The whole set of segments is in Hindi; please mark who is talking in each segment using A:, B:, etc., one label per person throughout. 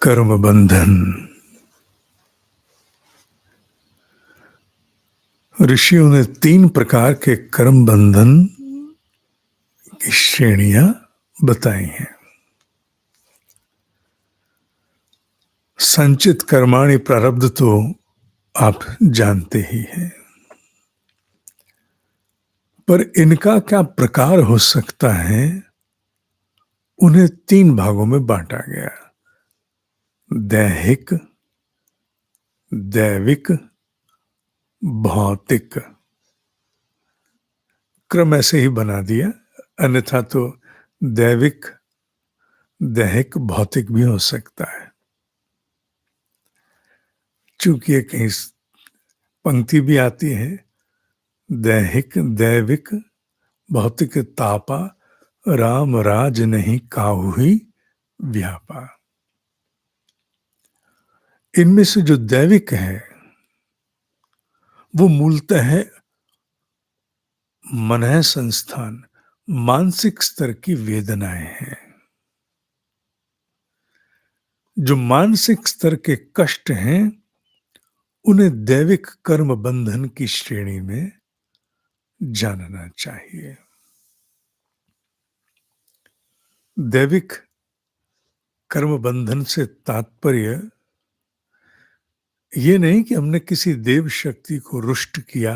A: कर्म बंधन। ऋषियों ने 3 प्रकार के कर्म बंधन की श्रेणियां बताई हैं। संचित कर्माणि प्रारब्ध तो आप जानते ही हैं, पर इनका क्या प्रकार हो सकता है, उन्हें 3 भागों में बांटा गया। दैहिक, दैविक, भौतिक। क्रम ऐसे ही बना दिया, अन्यथा तो दैविक, दैहिक, भौतिक भी हो सकता है। चूंकि ये कहीं पंक्ति भी आती है, दैहिक, दैविक, भौतिक तापा, राम राज नहीं काहू ही व्यापा। इनमें से जो दैविक है वो मूलतः है मन संस्थान, मानसिक स्तर की वेदनाएं हैं। जो मानसिक स्तर के कष्ट हैं उन्हें दैविक कर्म बंधन की श्रेणी में जानना चाहिए। दैविक कर्म बंधन से तात्पर्य ये नहीं कि हमने किसी देव शक्ति को रुष्ट किया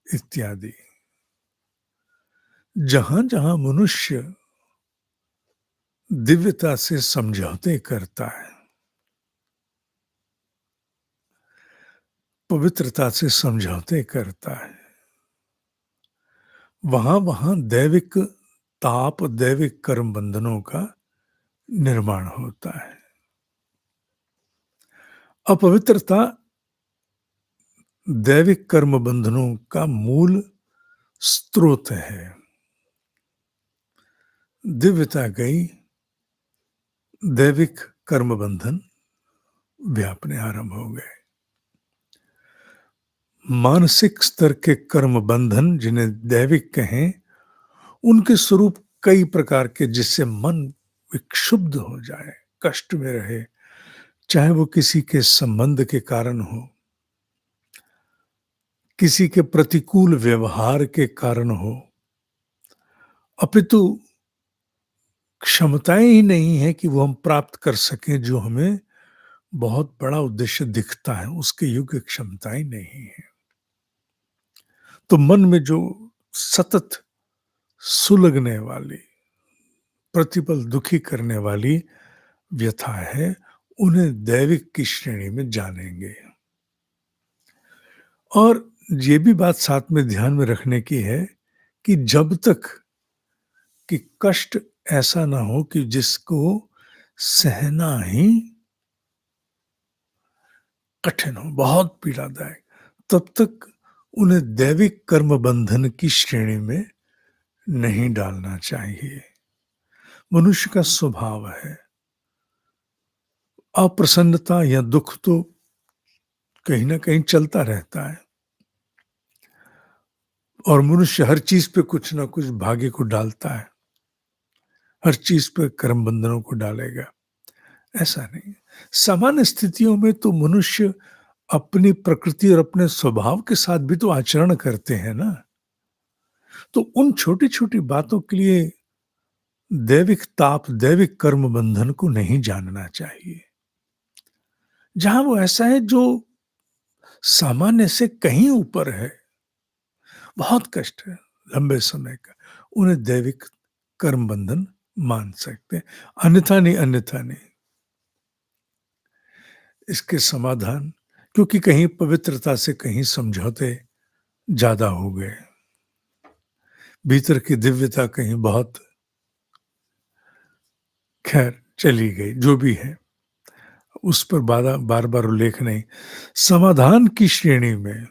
A: इत्यादि। जहां जहां मनुष्य दिव्यता से समझौते करता है, पवित्रता से समझौते करता है, वहां वहां दैविक ताप, दैविक कर्म बंधनों का निर्माण होता है। अपवित्रता दैविक कर्म बंधनों का मूल स्रोत है। दिव्यता गई, दैविक कर्म बंधन व्यापने आरंभ हो गए। मानसिक स्तर के कर्म बंधन जिन्हें दैविक कहें, उनके स्वरूप कई प्रकार के, जिससे मन विक्षुब्ध हो जाए, कष्ट में रहे, चाहे वो किसी के संबंध के कारण हो, किसी के प्रतिकूल व्यवहार के कारण हो, अपितु क्षमताएं ही नहीं है कि वो हम प्राप्त कर सकें जो हमें बहुत बड़ा उद्देश्य दिखता है, उसके योग्य क्षमताएं नहीं है। तो मन में जो सतत सुलगने वाली, प्रतिपल दुखी करने वाली व्यथा है, उन्हें दैविक की श्रेणी में जानेंगे। और ये भी बात साथ में ध्यान में रखने की है कि जब तक कि कष्ट ऐसा ना हो कि जिसको सहना ही कठिन हो, बहुत पीड़ादायक, तब तक उन्हें दैविक कर्म बंधन की श्रेणी में नहीं डालना चाहिए। मनुष्य का स्वभाव है, अप्रसन्नता या दुख तो कहीं ना कहीं चलता रहता है, और मनुष्य हर चीज पे कुछ ना कुछ भाग्य को डालता है, हर चीज पे कर्म बंधनों को डालेगा, ऐसा नहीं। सामान्य स्थितियों में तो मनुष्य अपनी प्रकृति और अपने स्वभाव के साथ भी तो आचरण करते हैं ना। तो उन छोटी छोटी बातों के लिए दैविक ताप, दैविक कर्म बंधन को नहीं जानना चाहिए। जहां वो ऐसा है जो सामान्य से कहीं ऊपर है, बहुत कष्ट है लंबे समय का, उन्हें दैविक कर्म बंधन मान सकते हैं, अन्यथा नहीं, अन्यथा नहीं। इसके समाधान, क्योंकि कहीं पवित्रता से कहीं समझौते ज्यादा हो गए, भीतर की दिव्यता कहीं बहुत, खैर चली गई, जो भी है उस पर बार बार उल्लेख नहीं। समाधान की श्रेणी में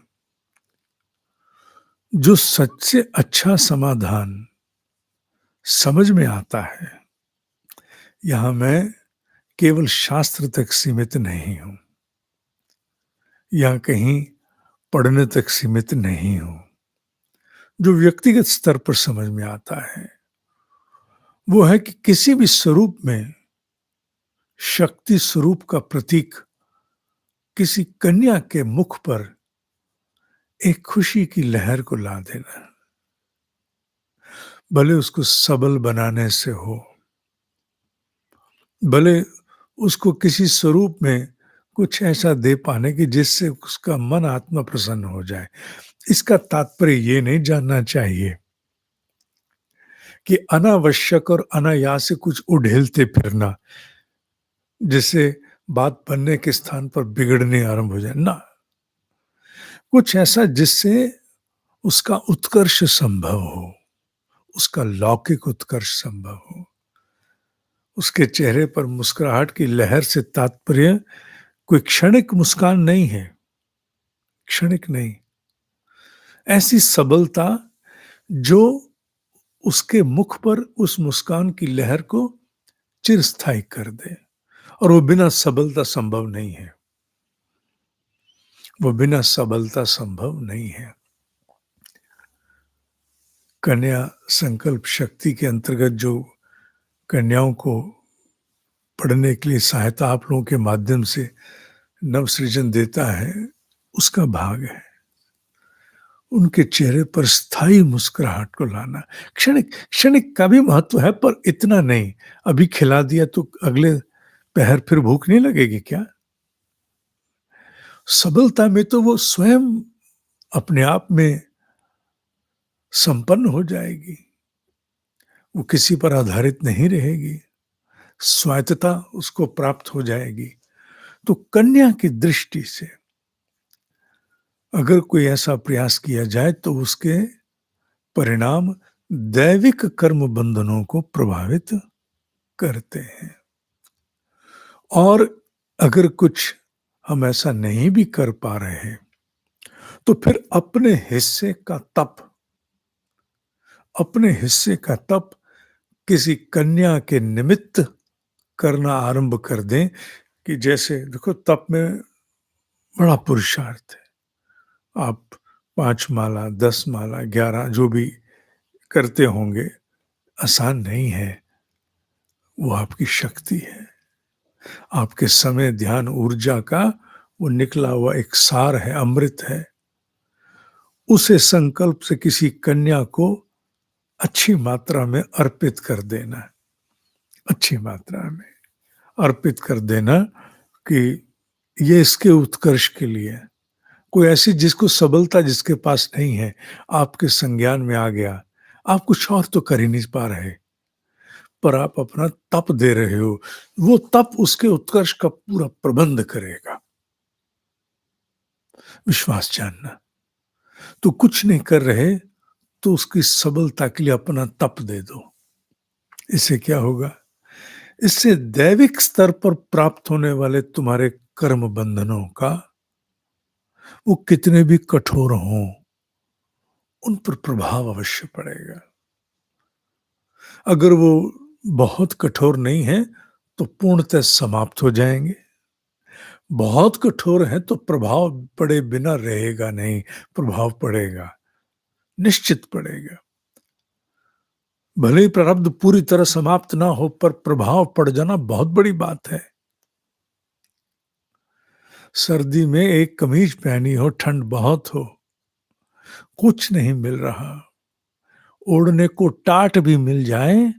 A: जो सबसे अच्छा समाधान समझ में आता है, यहां मैं केवल शास्त्र तक सीमित नहीं हूं, या कहीं पढ़ने तक सीमित नहीं हूं, जो व्यक्तिगत स्तर पर समझ में आता है वो है कि किसी भी स्वरूप में शक्ति स्वरूप का प्रतीक किसी कन्या के मुख पर एक खुशी की लहर को ला देना, भले उसको सबल बनाने से हो, भले उसको किसी स्वरूप में कुछ ऐसा दे पाने की जिससे उसका मन आत्मा प्रसन्न हो जाए। इसका तात्पर्य ये नहीं जानना चाहिए कि अनावश्यक और अनायास से कुछ उड़ेलते फिरना, जिससे बात बनने के स्थान पर बिगड़ने आरंभ हो जाए ना। कुछ ऐसा जिससे उसका उत्कर्ष संभव हो, उसका लौकिक उत्कर्ष संभव हो। उसके चेहरे पर मुस्कुराहट की लहर से तात्पर्य कोई क्षणिक मुस्कान नहीं है, क्षणिक नहीं, ऐसी सबलता जो उसके मुख पर उस मुस्कान की लहर को चिरस्थायी कर दे। और वो बिना सबलता संभव नहीं है, वो बिना सबलता संभव नहीं है। कन्या संकल्प शक्ति के अंतर्गत जो कन्याओं को पढ़ने के लिए सहायता आप लोगों के माध्यम से नव सृजन देता है, उसका भाग है उनके चेहरे पर स्थायी मुस्कुराहट को लाना। क्षणिक क्षणिक का भी महत्व है, पर इतना नहीं। अभी खिला दिया तो अगले पहर फिर भूख नहीं लगेगी क्या? सबलता में तो वो स्वयं अपने आप में संपन्न हो जाएगी, वो किसी पर आधारित नहीं रहेगी, स्वायत्तता उसको प्राप्त हो जाएगी। तो कन्या की दृष्टि से अगर कोई ऐसा प्रयास किया जाए तो उसके परिणाम दैविक कर्म बंधनों को प्रभावित करते हैं। और अगर कुछ हम ऐसा नहीं भी कर पा रहे हैं तो फिर अपने हिस्से का तप किसी कन्या के निमित्त करना आरंभ कर दें। कि जैसे देखो, तप में बड़ा पुरुषार्थ है। आप 5 माला, 10 माला, 11 जो भी करते होंगे, आसान नहीं है। वो आपकी शक्ति है, आपके समय, ध्यान, ऊर्जा का वो निकला हुआ एक सार है, अमृत है। उसे संकल्प से किसी कन्या को अच्छी मात्रा में अर्पित कर देना, अच्छी मात्रा में अर्पित कर देना कि ये इसके उत्कर्ष के लिए है। कोई ऐसी जिसको सबलता जिसके पास नहीं है, आपके संज्ञान में आ गया, आप कुछ और तो कर ही नहीं पा रहे, पर आप अपना तप दे रहे हो, वो तप उसके उत्कर्ष का पूरा प्रबंध करेगा, विश्वास जानना। तो कुछ नहीं कर रहे तो उसकी सबलता के लिए अपना तप दे दो। इससे क्या होगा? इससे दैविक स्तर पर प्राप्त होने वाले तुम्हारे कर्म बंधनों का, वो कितने भी कठोर हों, उन पर प्रभाव अवश्य पड़ेगा। अगर वो बहुत कठोर नहीं है तो पूर्णतः समाप्त हो जाएंगे। बहुत कठोर है तो प्रभाव पड़े बिना रहेगा नहीं, प्रभाव पड़ेगा, निश्चित पड़ेगा। भले ही प्रारब्ध पूरी तरह समाप्त ना हो, पर प्रभाव पड़ जाना बहुत बड़ी बात है। सर्दी में एक कमीज पहनी हो, ठंड बहुत हो, कुछ नहीं मिल रहा, ओढ़ने को टाट भी मिल जाए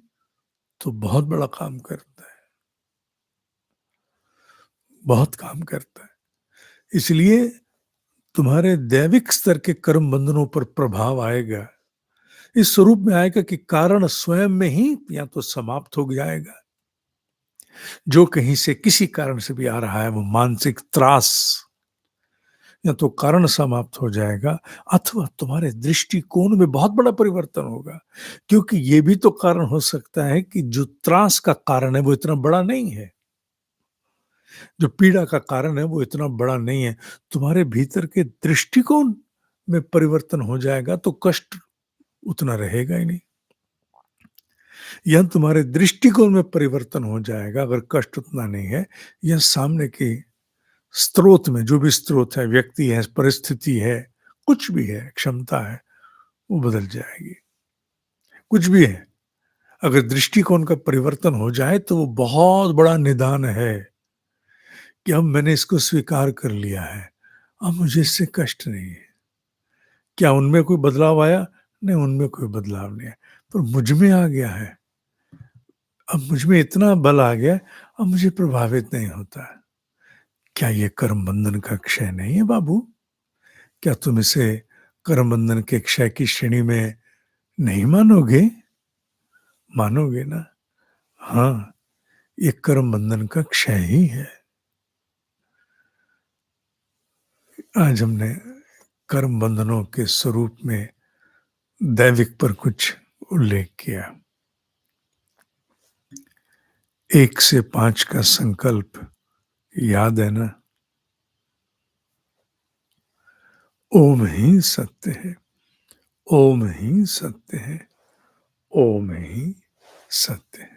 A: तो बहुत बड़ा काम करता है, बहुत काम करता है। इसलिए तुम्हारे दैविक स्तर के कर्म बंधनों पर प्रभाव आएगा, इस स्वरूप में आएगा कि कारण स्वयं में ही या तो समाप्त हो जाएगा, जो कहीं से किसी कारण से भी आ रहा है, वो मानसिक त्रास, या तो कारण समाप्त हो जाएगा, अथवा तुम्हारे दृष्टिकोण में बहुत बड़ा परिवर्तन होगा। क्योंकि ये भी तो कारण हो सकता है कि जो त्रास का कारण है वो इतना बड़ा नहीं है, जो पीड़ा का कारण है वो इतना बड़ा नहीं है। तुम्हारे भीतर के दृष्टिकोण में परिवर्तन हो जाएगा तो कष्ट उतना रहेगा ही नहीं। या तुम्हारे दृष्टिकोण में परिवर्तन हो जाएगा अगर कष्ट उतना नहीं है, या सामने के स्रोत में, जो भी स्रोत है, व्यक्ति है, परिस्थिति है, कुछ भी है, क्षमता है, वो बदल जाएगी। कुछ भी है, अगर दृष्टिकोण का परिवर्तन हो जाए तो वो बहुत बड़ा निदान है कि अब मैंने इसको स्वीकार कर लिया है, अब मुझे इससे कष्ट नहीं है। क्या उनमें कोई बदलाव आया? नहीं, उनमें कोई बदलाव नहीं है, पर मुझ में आ गया है। अब मुझ में इतना बल आ गया, अब मुझे प्रभावित नहीं होता है। क्या ये कर्म बंधन का क्षय नहीं है बाबू? क्या तुम इसे कर्म बंधन के क्षय की श्रेणी में नहीं मानोगे? मानोगे ना? हाँ, ये कर्म बंधन का क्षय ही है। आज हमने कर्म बंधनों के स्वरूप में दैविक पर कुछ उल्लेख किया। 1 से 5 का संकल्प याद है ना? ओम ही सत्य है, ओम ही सत्य है, ओम ही सत्य है।